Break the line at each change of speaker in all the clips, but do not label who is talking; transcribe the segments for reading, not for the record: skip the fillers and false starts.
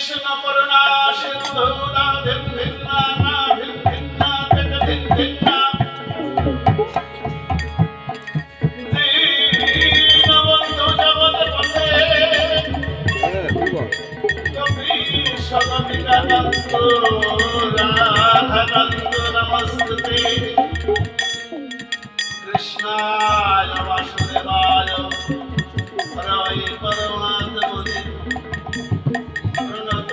কৃষ্ণ করুণা সিন্ধু রাধিম ভিন্না নাভিম ভিন্না জগদিম ভিন্না দীনবন্ধু জগৎ পথে সগমিকান্ত রাধাকান্ত নমস্তুতে কৃষ্ণায় বাসুদেবায় হরে পরমাত্মনে প্রণত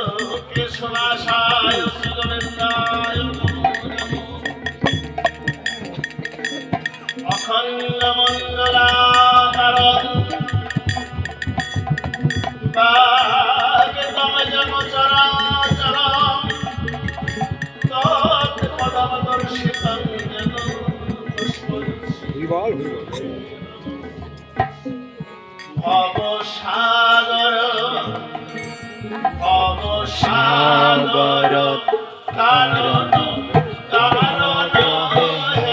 কেশবাসায় শ্রী গোবিন্দায় নমো নমো অখণ্ড মঙ্গলাকারং বাগেতম জগচরাচরং তৎপদদর্শিতং যেন পুষ্পদর্শি ভবসাগর কারণ হে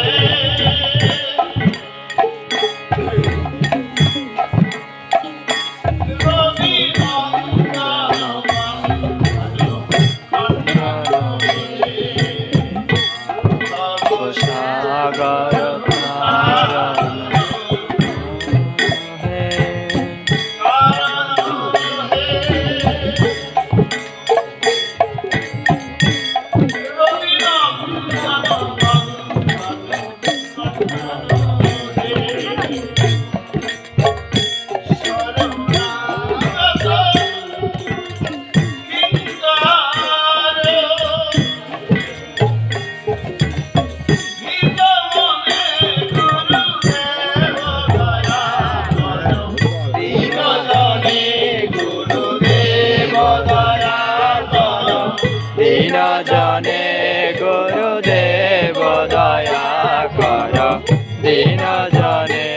রবি
ভবসাগর দীনজনে গুরুদেব দয়া কর দীনজনে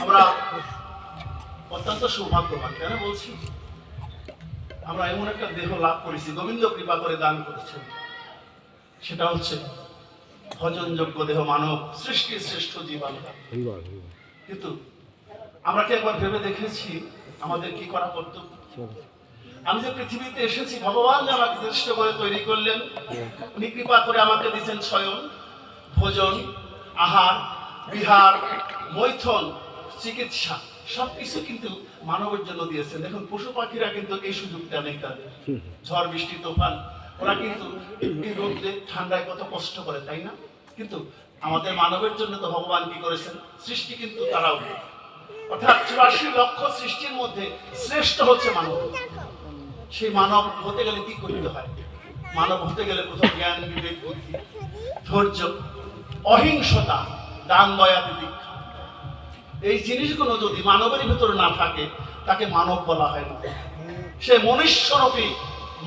আমরা অত্যন্ত সৌভাগ্যবান। কেন বলছি? আমরা এমন একটা দেহ লাভ করেছি, গোবিন্দ কৃপা করে দান করেছেন। সেটা হচ্ছে ভজনযোগ্য দেহ, মানব সৃষ্টির শ্রেষ্ঠ জীবন। কিন্তু আমরা কি একবার ভেবে দেখেছি আমাদের কি করা কর্তব্য? আমি যে পৃথিবীতে এসেছি, ভগবান যে আমাকে শ্রেষ্ঠ করে তৈরি করলেন, উনি কৃপা করে আমাকে দিয়েছেন স্বয়ং ভোজন, আহার, বিহার, মৈথন, চিকিৎসা, সবকিছু কিন্তু মানবের জন্য দিয়েছেন। দেখুন পশু পাখিরা কিন্তু এই সুযোগটা নেই তাদের। ঝড় বৃষ্টি তুফান ওরা কিন্তু এই রোদে ঠান্ডায় কত কষ্ট করে, তাই না? কিন্তু আমাদের মানবের জন্য তো ভগবান কি করেছেন? সৃষ্টি কিন্তু তারাও, অর্থাৎ ৮৪ লক্ষ সৃষ্টির মধ্যে শ্রেষ্ঠ হচ্ছে মানব। সেই মানব হতে গেলে কি করতে হয়? মানব হতে গেলে প্রথম জ্ঞান, বিবেক, বুদ্ধি, ধৈর্য, অহিংসতা, দান, দয়া, তিতিক্ষা, এই জিনিসগুলো যদি মানবের ভিতরে না থাকে তাকে মানব বলা হয় না। সে মনুষ্যরূপী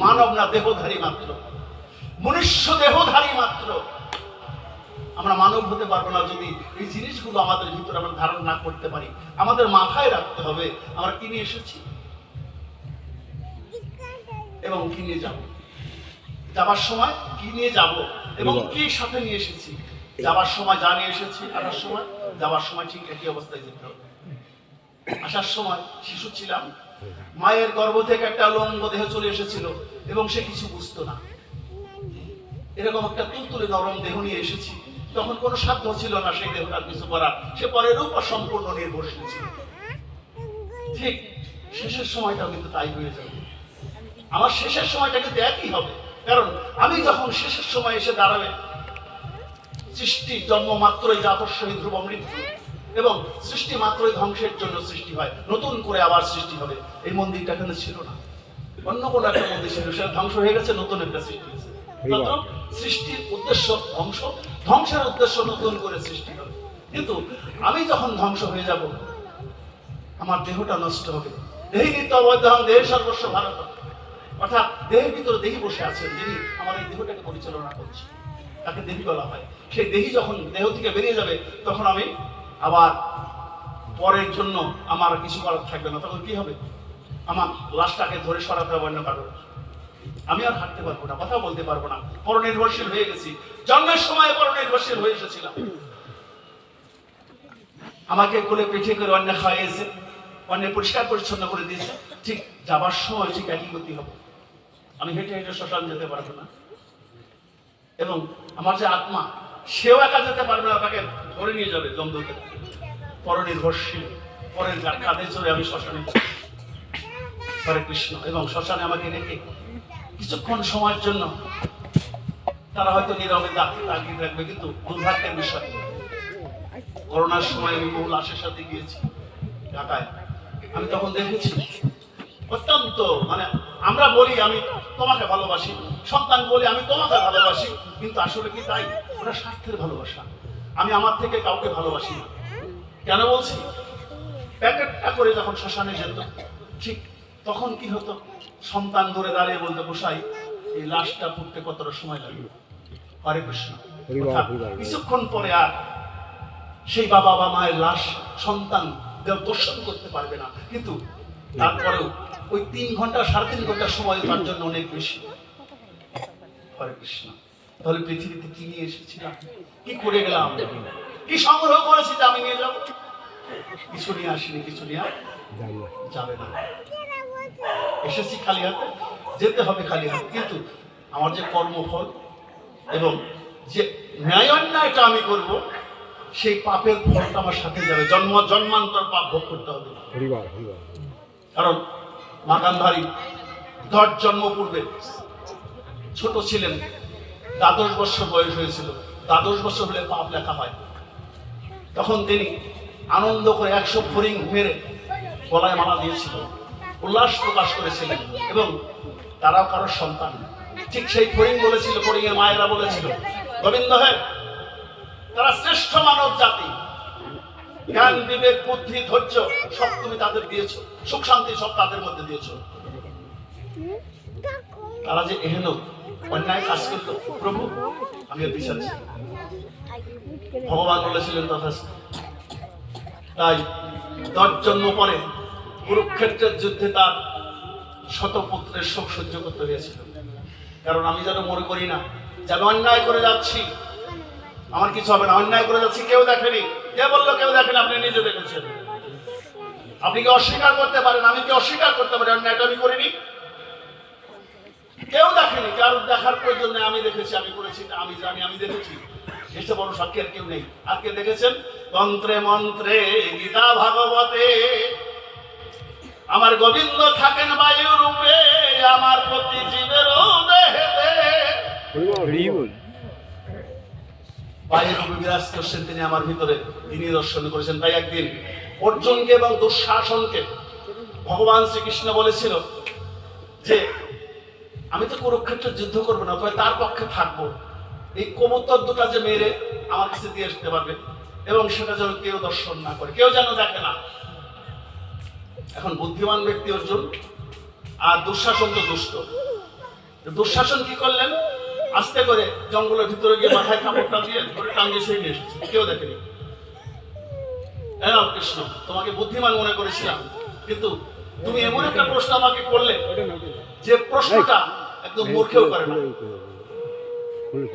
মানব না, দেহধারী মাত্র, মনুষ্য দেহধারী মাত্র। আমরা মানব হতে পারবো না যদি এই জিনিসগুলো আমাদের ভিতরে আমরা ধারণ না করতে পারি। আমাদের মাথায় রাখতে হবে আমরা কি নিয়ে এসেছি এবং কি নিয়ে যাব, যাবার সময় কি নিয়ে যাব এবং কি সাথে নিয়ে এসেছি। যাবার সময় যা নিয়ে এসেছি, আসার সময় যাবার সময় ঠিক একই অবস্থায় যেতে হবে। আসার সময় শিশু ছিলাম, মায়ের গর্ভ থেকে একটা লঙ্গ দেহ চলে এসেছিল এবং সে কিছু বুঝতো না। এরকম একটা তুলতুলে নরম দেহ নিয়ে এসেছি, তখন কোনো সাধ্য ছিল না সেই দেহটার কিছু করার। সে পরের উপর সম্পূর্ণ নির্ভরশীল ছিল। ঠিক শেষের সময়টাও কিন্তু তাই হয়ে যাবে। আমার শেষের সময়টা কিন্তু একই হবে, কারণ আমি যখন শেষের সময় এসে দাঁড়াবে, সৃষ্টি জন্ম মাত্রই জাতস্যই ধ্রুব মৃত্যু, এবং সৃষ্টি মাত্রই ধ্বংসের জন্য সৃষ্টি হয়, নতুন করে আবার সৃষ্টি হবে। এই মন্দিরটা এখানে ছিল না, অন্য কোনো একটা মন্দির ছিল, সেটা ধ্বংস হয়ে গেছে, নতুন একটা সৃষ্টি হয়েছে। সৃষ্টির উদ্দেশ্য ধ্বংস, ধ্বংসের উদ্দেশ্য নতুন করে সৃষ্টি হবে। কিন্তু আমি যখন ধ্বংস হয়ে যাব, আমার দেহটা নষ্ট হবে। দেহি নিত্য অবৈধ দেহের সর্বস্ব ভারত, অর্থাৎ দেহের ভিতরে দেহি বসে আছেন, যিনি আমার এই দেহটাকে পরিচালনা করছে, তাকে দেহি বলা হয়। সেই দেহি যখন দেহ থেকে বেরিয়ে যাবে, তখন আমি আবার পরের জন্য আমার কিছু করার থাকবে না। তখন কি হবে? আমার লাশটাকে ধরে সরাতে হবে অন্য কারণ। আমি আর হাঁটতে পারবো না, কথা বলতে পারবো না, পরনির্ভরশীল হয়ে গেছি। জন্মের সময় পরনির্ভরশীল হয়ে এসেছিলাম। আমাকে কোলে পিঠে করে অন্য খাওয়াইয়েছে, অন্য পরিষ্কার পরিচ্ছন্ন করে দিয়েছে। ঠিক যাবার সময় ঠিক একই গতি হবে। আমি হেঁটে হেঁটে শ্মশান যেতে পারবো না, এবং আমার যে আত্মা, সেও একা যেতে পারবে না, তাকে ধরে নিয়ে যাবে জমদূতে। পরনির্ভরশীল, পরের কাঁধে চড়ে আমি শ্মশানে, হরে কৃষ্ণ। এবং শ্মশানে আমাকে রেখে কিছুক্ষণ সময়ের জন্য তারা হয়তো নীরবে তাকিয়ে থাকবে। কিন্তু দুর্ভাগ্যের বিষয়, করোনার সময় আমি বহু লাশের সাথে গিয়েছি ঢাকায়। আমি তখন দেখেছি অত্যন্ত, মানে আমরা বলি আমি তোমাকে ভালোবাসি, সন্তান বলি আমি তোমাকে ভালোবাসি, কিন্তু আসলে কি তাই? ওটা স্বার্থের ভালোবাসা। আমি আমার থেকে কাউকে ভালোবাসি না। কেন বলছি? প্যাকেটটা করে যখন শ্মশানে যেত, ঠিক তখন কি হতো? সন্তান ধরে দাঁড়িয়ে বলতে, গোসাই এই লাশটা পুড়তে কতটা সময় লাগবে? হরে কৃষ্ণ। কিছুক্ষণ পরে আর সেই বাবা বা মায়ের লাশ সন্তান দর্শন করতে পারবে না, কিন্তু তারপরেও ওই 3 ঘন্টা 3.5 ঘন্টা সময় তার জন্য অনেক বেশি। হরে কৃষ্ণ। তাহলে পৃথিবীতে কি নিয়ে এসেছিলাম, কি করে গেলাম, কি সংগ্রহ করেছি যে আমি নিয়ে যাব? কিছু নিয়ে আসিনি, কিছু নিয়ে যাবে না। এসেছি খালি হাতে, যেতে হবে খালি হাতে। কিন্তু আমার যে কর্মফল এবং যে ন্যায় অন্যায়টা আমি করব, সেই পাপের ফলটা আমার সাথে যাবে। জন্মান্তর পাপ ভোগ করতে হবে। কারণ মা গান্ধারী 10 জন্ম পূর্বে ছোট ছিলেন, 12 বছর বয়স হয়েছিল। 12 বছর হলে পাপ লেখা হয়। তখন তিনি আনন্দ করে 100 ফড়িং মেরে গলায় মালা দিয়েছিল, উল্লাস প্রকাশ করেছিলেন, এবং তারাও কারোর সন্তান। ঠিক সেই ফড়িং বলেছিল, ফড়িংয়ের মায়েরা বলেছিল, গোবিন্দ হে, তারা শ্রেষ্ঠ মানব জাতি, জ্ঞান, বিবেক, বুদ্ধি, ধৈর্য সব তুমি তাদের দিয়েছো, সুখ শান্তি সব তাদের মধ্যে দিয়েছো। তারা যে এহেন অন্যায় কাজ করতো, প্রভু আমি বিচার চাই। ভগবান বলেছিলেন তথা তাই 10 জন্ম পরে কুরুক্ষেত্রের যুদ্ধে তার শতপুত্রের শোক সহ্য করতে হয়েছিল। কারণ আমি যেন মনে করি না যে আমি অন্যায় করে যাচ্ছি, আমার কিছু হবে না, অন্যায় করে যাচ্ছি, কেউ দেখেনি। কে বললো কেউ দেখেনি? আপনি নিজে দেখেছেন। আপনি কি অস্বীকার করতে পারেন? আমি কি অস্বীকার করতে পারি অন্যায়টা আমি করিনি? কেউ দেখেনি, কারণ দেখার প্রয়োজন নেই। আমি দেখেছি, আমি করেছি, আমি জানি, আমি দেখেছি। এসে বড় সাক্ষী আর কেউ নেই। আর কে দেখেছেন? তন্ত্রে মন্ত্রে গীতা ভাগবতে আমার গোবিন্দ থাকেন বায়ু রূপে, আমার প্রতি জীবের দেহেতে বায়ু রূপে বিরাজ করছেন তিনি আমার ভিতরে, তিনি দর্শন করেছেন। তাই একদিন অর্জুনকে এবং দুঃশাসনকে ভগবান শ্রীকৃষ্ণ বলেছিল যে আমি তো কুরুক্ষেত্রে যুদ্ধ করবো না, তবে তার পক্ষে থাকবো। এই কবুতর দুটা যে মেরে আমার কাছে দিয়ে আসতে পারবে, এবং সেটা যেন কেউ দর্শন না করে, কেউ যেন দেখে না। এখন বুদ্ধিমান ব্যক্তি অর্জুন, আর দুঃশাসন তো দুষ্ট। দুঃশাসন কি করলেন? আস্তে করে জঙ্গলের ভিতরে গিয়ে মাথায় কাপড়টা দিয়ে ধরে টাঙ্গিয়ে সই নিয়ে এসেছে, কেউ দেখেনি। হ্যাঁ কৃষ্ণ, তোমাকে বুদ্ধিমান মনে করেছিলাম, কিন্তু তুমি এমন একটা প্রশ্ন আমাকে করলে যে প্রশ্নটা একদম মূর্খেও করে না।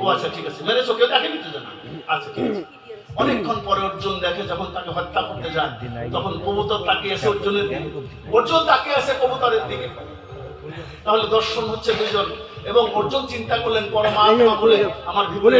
ও আচ্ছা ঠিক আছে, মেরেছো, কেউ দেখেনি তো জানা। আচ্ছা ঠিক আছে। অনেকক্ষণ পরে অর্জুন দেখে যখন তাকে হত্যা করতে যায়, তখন কবুতর তাকিয়ে আছে অর্জুনের দিকে, অর্জুন তাকিয়ে আছে কবুতরের দিকে। তাহলে দর্শন হচ্ছে দুইজন, এবং অর্জুন চিন্তা করলেন পরমাত্মা বলে আমার ভিতরে